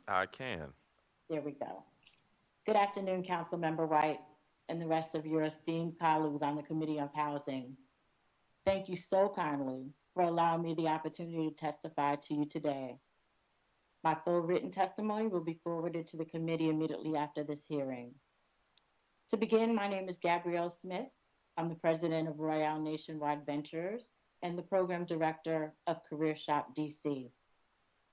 I can. There we go. Good afternoon, Councilmember White and the rest of your esteemed colleagues on the Committee of Housing. Thank you so kindly for allowing me the opportunity to testify to you today. My full written testimony will be forwarded to the committee immediately after this hearing. To begin, my name is Gabrielle Smith. I'm the president of Royale Nationwide Ventures and the program director of Career Shop DC,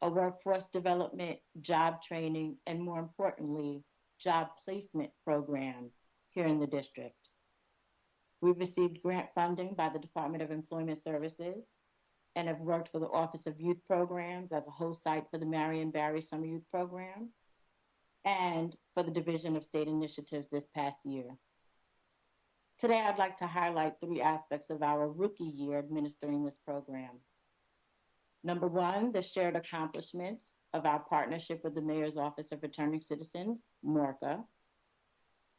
a workforce development, job training, and more importantly, job placement program here in the district. We've received grant funding by the Department of Employment Services and have worked for the Office of Youth Programs as a host site for the Marion Barry Summer Youth Program and for the Division of State Initiatives this past year. Today, I'd like to highlight three aspects of our rookie year administering this program. Number one, the shared accomplishments of our partnership with the Mayor's Office of Returning Citizens, MORCA.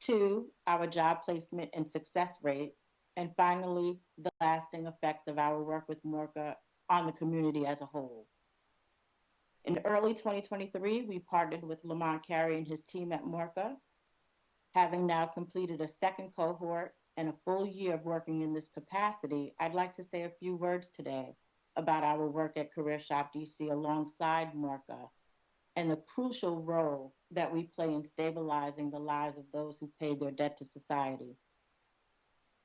Two, our job placement and success rate. And finally, the lasting effects of our work with MORCA on the community as a whole. In early 2023, we partnered with Lamont Carey and his team at MORCA. Having now completed a second cohort and a full year of working in this capacity, I'd like to say a few words today about our work at Career Shop DC alongside MORCA and the crucial role that we play in stabilizing the lives of those who paid their debt to society.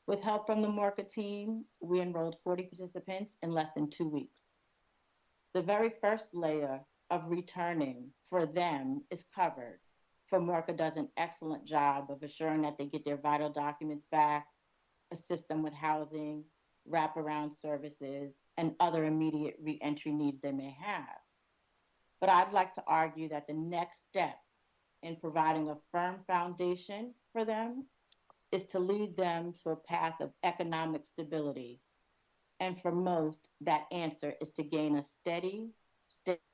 With help from the MORCA team, we enrolled 40 participants in less than 2 weeks. The very first layer of returning for them is covered, for MORCA does an excellent job of assuring that they get their vital documents back, assist them with housing, wraparound services, and other immediate reentry needs they may have. But I'd like to argue that the next step in providing a firm foundation for them is to lead them to a path of economic stability. And for most, that answer is to gain a steady,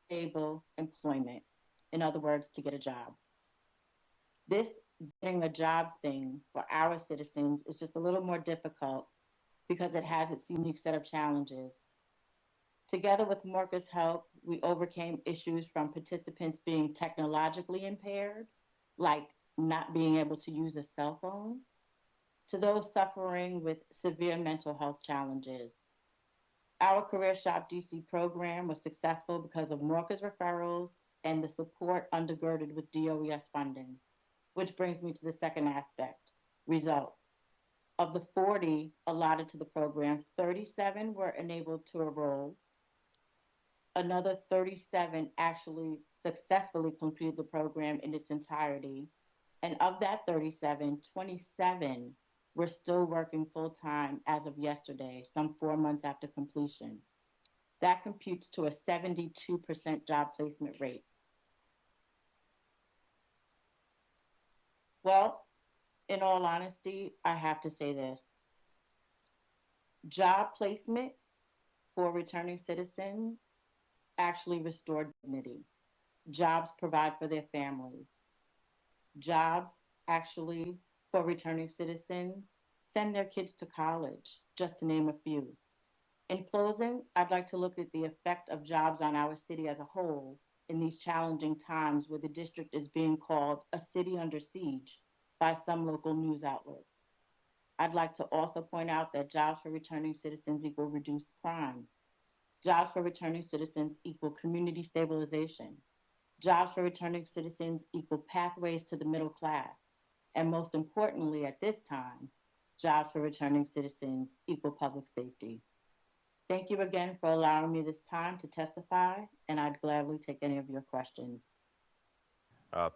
stable employment. In other words, to get a job. This getting a job thing for our citizens is just a little more difficult because it has its unique set of challenges. Together with Morca's help, we overcame issues from participants being technologically impaired, like not being able to use a cell phone, to those suffering with severe mental health challenges. Our Career Shop DC program was successful because of Morca's referrals and the support undergirded with DOES funding, which brings me to the second aspect, results. Of the 40 allotted to the program, 37 were enabled to enroll. Another 37 actually successfully completed the program in its entirety. And of that 37, 27 were still working full time as of yesterday, some 4 months after completion. That computes to a 72% job placement rate. Well, in all honesty, I have to say this. Job placement for returning citizens actually restore dignity. Jobs provide for their families. Jobs actually for returning citizens send their kids to college, just to name a few. In closing, I'd like to look at the effect of jobs on our city as a whole in these challenging times where the district is being called a city under siege by some local news outlets. I'd like to also point out that jobs for returning citizens equal reduced crime. Jobs for returning citizens equal community stabilization. Jobs for returning citizens equal pathways to the middle class. And most importantly, at this time, jobs for returning citizens equal public safety. Thank you again for allowing me this time to testify, and I'd gladly take any of your questions.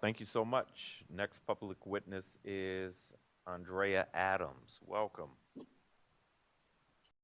Thank you so much. Next public witness is Andrea Adams. Welcome.